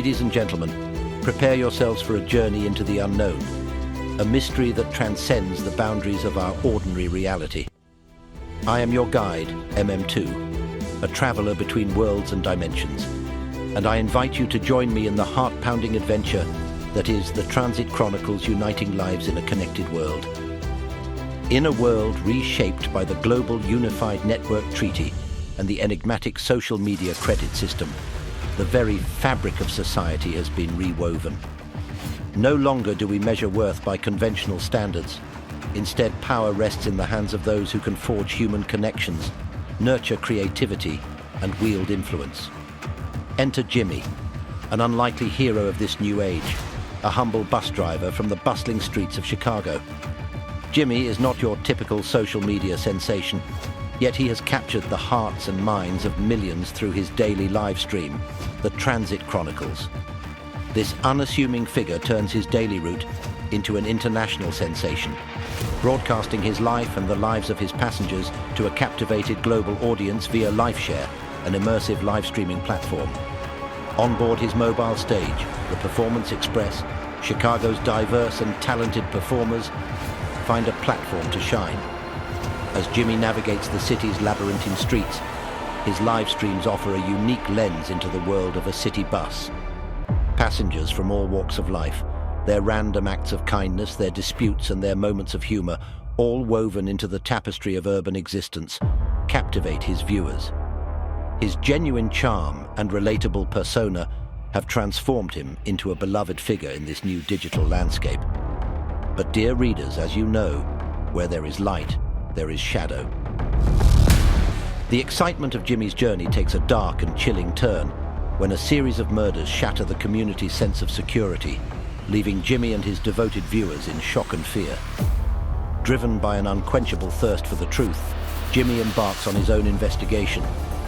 Ladies and gentlemen, prepare yourselves for a journey into the unknown, a mystery that transcends the boundaries of our ordinary reality. I am your guide, MM2, a traveler between worlds and dimensions, and I invite you to join me in the heart-pounding adventure that is the Transit Chronicles, uniting lives in a connected world. In a world reshaped by the Global Unified Network Treaty and the enigmatic social media credit system, the very fabric of society has been rewoven. No longer do we measure worth by conventional standards. Instead, power rests in the hands of those who can forge human connections, nurture creativity, and wield influence. Enter Jimmy, an unlikely hero of this new age, a humble bus driver from the bustling streets of Chicago. Jimmy is not your typical social media sensation, yet he has captured the hearts and minds of millions through his daily live stream, the Transit Chronicles. This unassuming figure turns his daily route into an international sensation, broadcasting his life and the lives of his passengers to a captivated global audience via LifeShare, an immersive live streaming platform. On board his mobile stage, the Performance Express, Chicago's diverse and talented performers find a platform to shine. As Jimmy navigates the city's labyrinthine streets, his live streams offer a unique lens into the world of a city bus. Passengers from all walks of life, their random acts of kindness, their disputes and their moments of humor, all woven into the tapestry of urban existence, captivate his viewers. His genuine charm and relatable persona have transformed him into a beloved figure in this new digital landscape. But dear readers, as you know, where there is light, there is shadow. The excitement of Jimmy's journey takes a dark and chilling turn when a series of murders shatter the community's sense of security, leaving Jimmy and his devoted viewers in shock and fear. Driven by an unquenchable thirst for the truth, Jimmy embarks on his own investigation,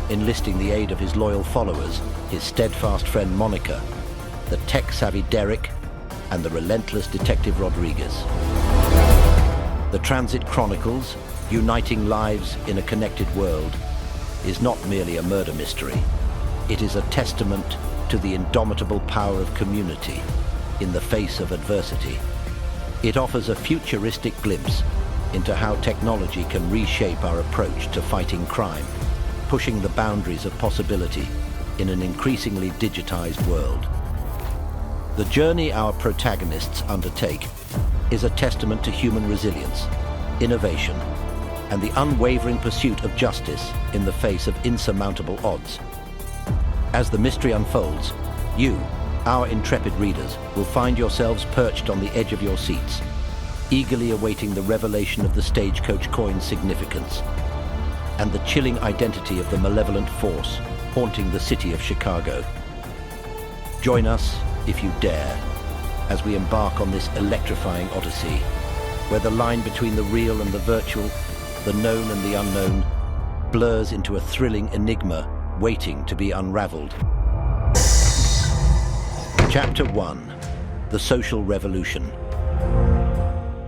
enlisting the aid of his loyal followers, his steadfast friend Monica, the tech-savvy Derek, and the relentless Detective Rodriguez. The Transit Chronicles, uniting lives in a connected world, is not merely a murder mystery. It is a testament to the indomitable power of community in the face of adversity. It offers a futuristic glimpse into how technology can reshape our approach to fighting crime, pushing the boundaries of possibility in an increasingly digitized world. The journey our protagonists undertake is a testament to human resilience, innovation, and the unwavering pursuit of justice in the face of insurmountable odds. As the mystery unfolds, you, our intrepid readers, will find yourselves perched on the edge of your seats, eagerly awaiting the revelation of the stagecoach coin's significance and the chilling identity of the malevolent force haunting the city of Chicago. Join us, if you dare, as we embark on this electrifying odyssey, where the line between the real and the virtual, the known and the unknown, blurs into a thrilling enigma waiting to be unraveled. Chapter 1. The Social Revolution.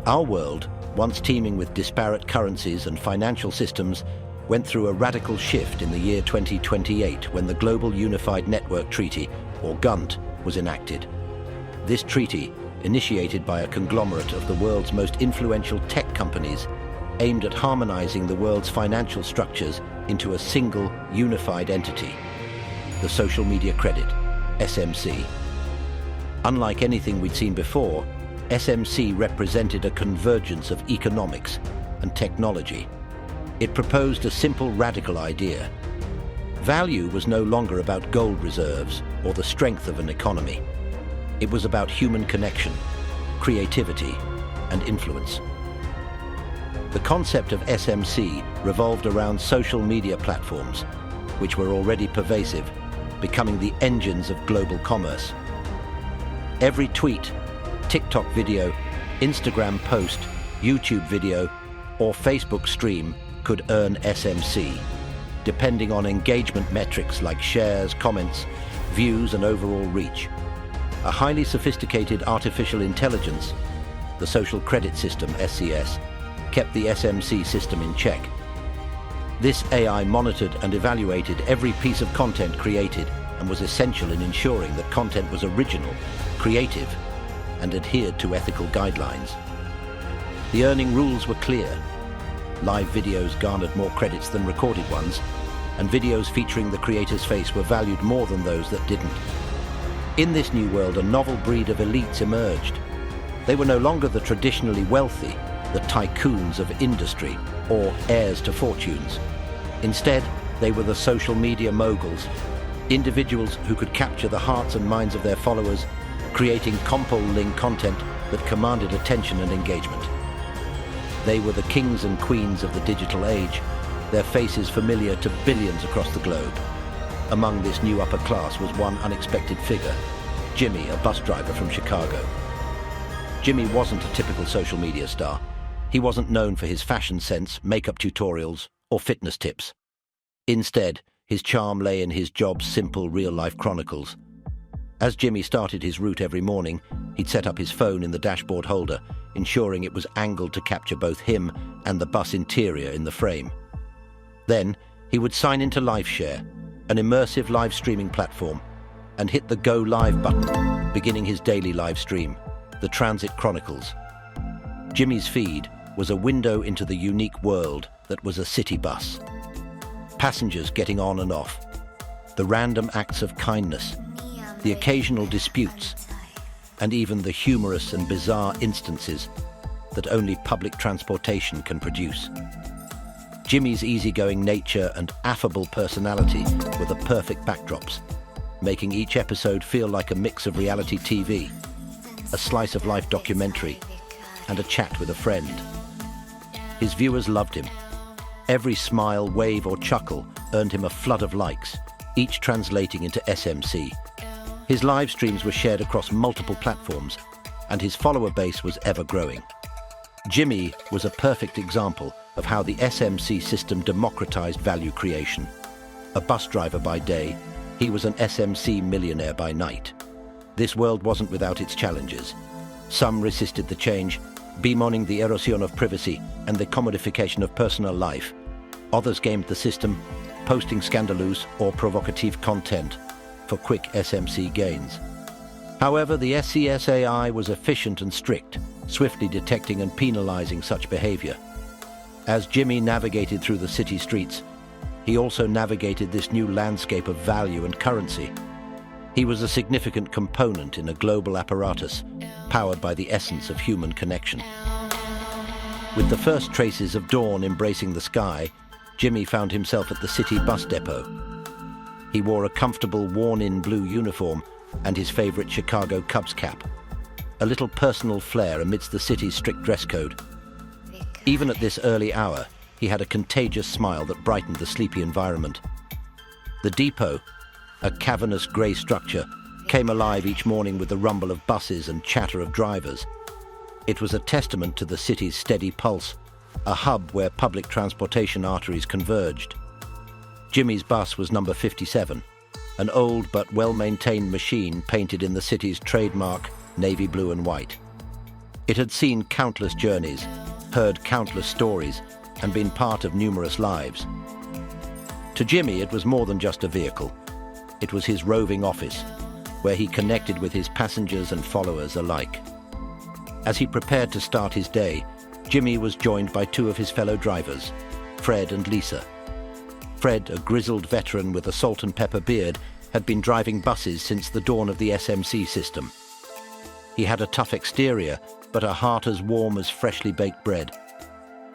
Our world, once teeming with disparate currencies and financial systems, went through a radical shift in the year 2028 when the Global Unified Network Treaty, or GUNT, was enacted. This treaty, initiated by a conglomerate of the world's most influential tech companies, aimed at harmonizing the world's financial structures into a single, unified entity, the Social Media Credit, SMC. Unlike anything we'd seen before, SMC represented a convergence of economics and technology. It proposed a simple, radical idea. Value was no longer about gold reserves or the strength of an economy. It was about human connection, creativity, and influence. The concept of SMC revolved around social media platforms, which were already pervasive, becoming the engines of global commerce. Every tweet, TikTok video, Instagram post, YouTube video, or Facebook stream could earn SMC, depending on engagement metrics like shares, comments, views, and overall reach. A highly sophisticated artificial intelligence, the social credit system, SCS, kept the SMC system in check. This AI monitored and evaluated every piece of content created, and was essential in ensuring that content was original, creative, and adhered to ethical guidelines. The earning rules were clear. Live videos garnered more credits than recorded ones, and videos featuring the creator's face were valued more than those that didn't. In this new world, a novel breed of elites emerged. They were no longer the traditionally wealthy, the tycoons of industry, or heirs to fortunes. Instead, they were the social media moguls, individuals who could capture the hearts and minds of their followers, creating compelling content that commanded attention and engagement. They were the kings and queens of the digital age, their faces familiar to billions across the globe. Among this new upper class was one unexpected figure, Jimmy, a bus driver from Chicago. Jimmy wasn't a typical social media star. He wasn't known for his fashion sense, makeup tutorials, or fitness tips. Instead, his charm lay in his job's simple real-life chronicles. As Jimmy started his route every morning, he'd set up his phone in the dashboard holder, ensuring it was angled to capture both him and the bus interior in the frame. Then, he would sign into LiveShare, an immersive live streaming platform, and hit the Go Live button, beginning his daily live stream, the Transit Chronicles. Jimmy's feed was a window into the unique world that was a city bus. Passengers getting on and off, the random acts of kindness, the occasional disputes, and even the humorous and bizarre instances that only public transportation can produce. Jimmy's easygoing nature and affable personality were the perfect backdrops, making each episode feel like a mix of reality TV, a slice-of-life documentary, and a chat with a friend. His viewers loved him. Every smile, wave, or chuckle earned him a flood of likes, each translating into SMC. His live streams were shared across multiple platforms, and his follower base was ever growing. Jimmy was a perfect example of how the SMC system democratized value creation. A bus driver by day, he was an SMC millionaire by night. This world wasn't without its challenges. Some resisted the change, bemoaning the erosion of privacy and the commodification of personal life. Others gamed the system, posting scandalous or provocative content for quick SMC gains. However, the SCSAI was efficient and strict, swiftly detecting and penalizing such behavior. As Jimmy navigated through the city streets, he also navigated this new landscape of value and currency. He was a significant component in a global apparatus powered by the essence of human connection. With the first traces of dawn embracing the sky, Jimmy found himself at the city bus depot. He wore a comfortable, worn-in blue uniform and his favorite Chicago Cubs cap, a little personal flair amidst the city's strict dress code. Even at this early hour, he had a contagious smile that brightened the sleepy environment. The depot, a cavernous grey structure, came alive each morning with the rumble of buses and chatter of drivers. It was a testament to the city's steady pulse, a hub where public transportation arteries converged. Jimmy's bus was number 57, an old but well-maintained machine painted in the city's trademark navy blue and white. It had seen countless journeys, heard countless stories, and been part of numerous lives. To Jimmy, it was more than just a vehicle. It was his roving office, where he connected with his passengers and followers alike. As he prepared to start his day, Jimmy was joined by two of his fellow drivers, Fred and Lisa. Fred, a grizzled veteran with a salt and pepper beard, had been driving buses since the dawn of the SMC system. He had a tough exterior, but a heart as warm as freshly baked bread.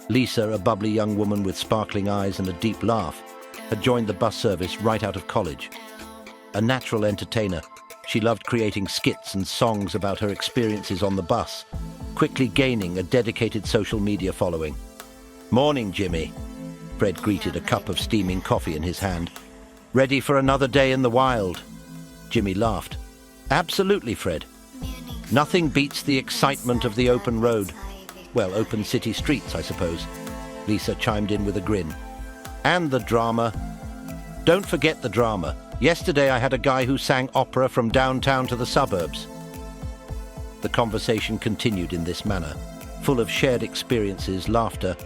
Lisa, a bubbly young woman with sparkling eyes and a deep laugh, had joined the bus service right out of college. A natural entertainer, she loved creating skits and songs about her experiences on the bus, quickly gaining a dedicated social media following. "Morning, Jimmy," Fred greeted, a cup of steaming coffee in his hand. "Ready for another day in the wild?" Jimmy laughed. "Absolutely, Fred. Nothing beats the excitement of the open road. Well, open city streets, I suppose," Lisa chimed in with a grin. "And the drama. Don't forget the drama. Yesterday I had a guy who sang opera from downtown to the suburbs." The conversation continued in this manner, full of shared experiences, laughter,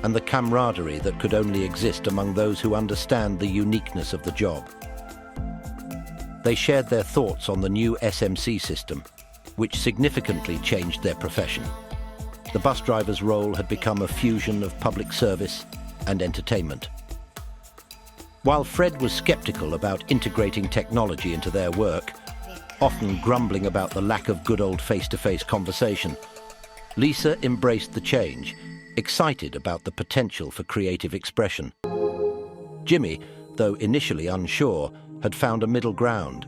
and the camaraderie that could only exist among those who understand the uniqueness of the job. They shared their thoughts on the new SMC system, which significantly changed their profession. The bus driver's role had become a fusion of public service and entertainment. While Fred was skeptical about integrating technology into their work, often grumbling about the lack of good old face-to-face conversation, Lisa embraced the change, excited about the potential for creative expression. Jimmy, though initially unsure, had found a middle ground.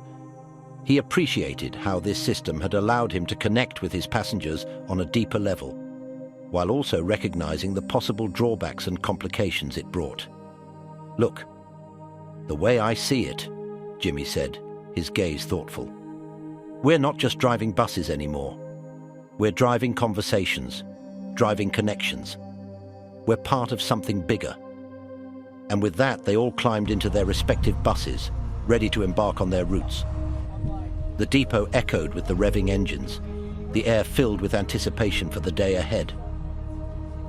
He appreciated how this system had allowed him to connect with his passengers on a deeper level, while also recognizing the possible drawbacks and complications it brought. "Look, the way I see it," Jimmy said, his gaze thoughtful, "we're not just driving buses anymore. We're driving conversations, driving connections. We're part of something bigger." And with that, they all climbed into their respective buses, ready to embark on their routes. The depot echoed with the revving engines, the air filled with anticipation for the day ahead.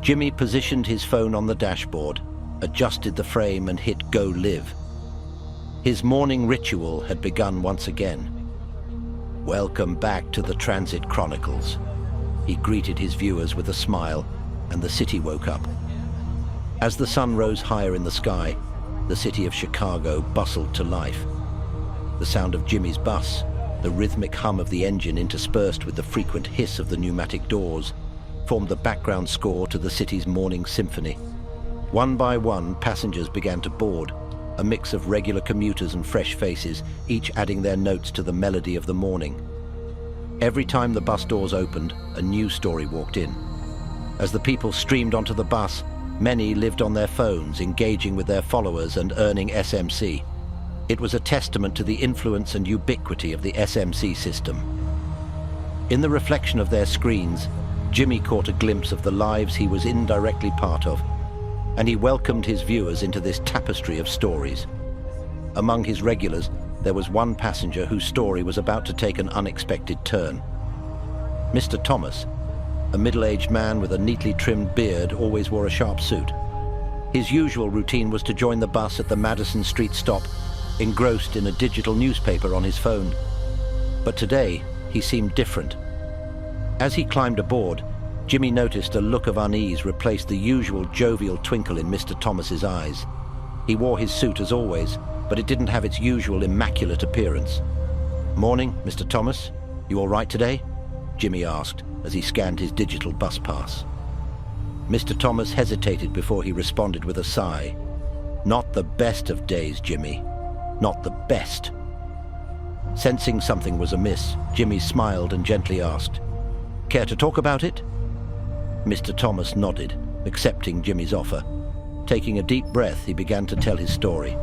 Jimmy positioned his phone on the dashboard, adjusted the frame and hit Go Live. His morning ritual had begun once again. "Welcome back to the Transit Chronicles." He greeted his viewers with a smile, and the city woke up. As the sun rose higher in the sky, the city of Chicago bustled to life. The sound of Jimmy's bus, the rhythmic hum of the engine interspersed with the frequent hiss of the pneumatic doors, formed the background score to the city's morning symphony. One by one, passengers began to board, a mix of regular commuters and fresh faces, each adding their notes to the melody of the morning. Every time the bus doors opened, a new story walked in. As the people streamed onto the bus, many lived on their phones, engaging with their followers and earning SMC. It was a testament to the influence and ubiquity of the SMC system. In the reflection of their screens, Jimmy caught a glimpse of the lives he was indirectly part of, and he welcomed his viewers into this tapestry of stories. Among his regulars, there was one passenger whose story was about to take an unexpected turn. Mr. Thomas, a middle-aged man with a neatly trimmed beard, always wore a sharp suit. His usual routine was to join the bus at the Madison Street stop, engrossed in a digital newspaper on his phone. But today, he seemed different. As he climbed aboard, Jimmy noticed a look of unease replace the usual jovial twinkle in Mr. Thomas's eyes. He wore his suit as always, but it didn't have its usual immaculate appearance. "Morning, Mr. Thomas. You all right today?" Jimmy asked as he scanned his digital bus pass. Mr. Thomas hesitated before he responded with a sigh. "Not the best of days, Jimmy. Not the best." Sensing something was amiss, Jimmy smiled and gently asked, "Care to talk about it?" Mr. Thomas nodded, accepting Jimmy's offer. Taking a deep breath, he began to tell his story.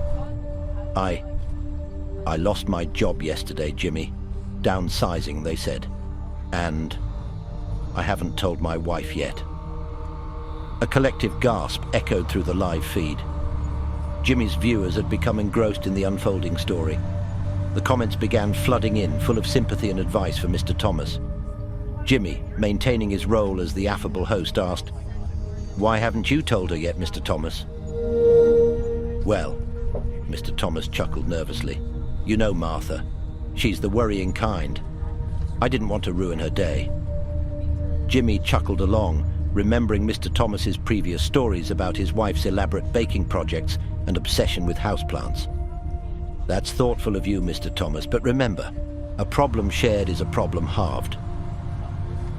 I lost my job yesterday, Jimmy. Downsizing, they said. And I haven't told my wife yet." A collective gasp echoed through the live feed. Jimmy's viewers had become engrossed in the unfolding story. The comments began flooding in, full of sympathy and advice for Mr. Thomas. Jimmy, maintaining his role as the affable host, asked, "Why haven't you told her yet, Mr. Thomas?" "Well," Mr. Thomas chuckled nervously, "you know Martha. She's the worrying kind. I didn't want to ruin her day." Jimmy chuckled along, remembering Mr. Thomas's previous stories about his wife's elaborate baking projects and obsession with houseplants. "That's thoughtful of you, Mr. Thomas, but remember, a problem shared is a problem halved."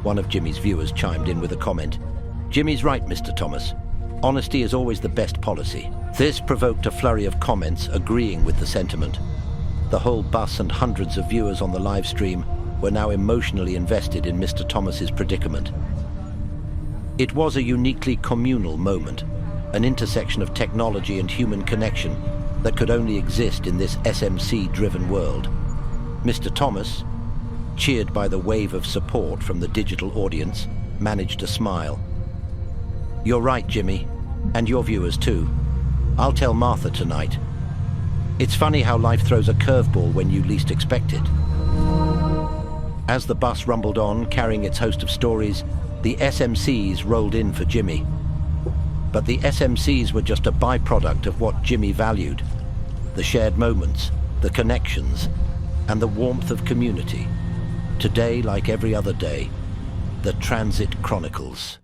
One of Jimmy's viewers chimed in with a comment. "Jimmy's right, Mr. Thomas. Honesty is always the best policy." This provoked a flurry of comments agreeing with the sentiment. The whole bus and hundreds of viewers on the live stream were now emotionally invested in Mr. Thomas's predicament. It was a uniquely communal moment, an intersection of technology and human connection that could only exist in this SMC-driven world. Mr. Thomas, cheered by the wave of support from the digital audience, managed a smile. "You're right, Jimmy, and your viewers too. I'll tell Martha tonight. It's funny how life throws a curveball when you least expect it." As the bus rumbled on, carrying its host of stories, the SMCs rolled in for Jimmy. But the SMCs were just a byproduct of what Jimmy valued: the shared moments, the connections, and the warmth of community. Today, like every other day, the Transit Chronicles.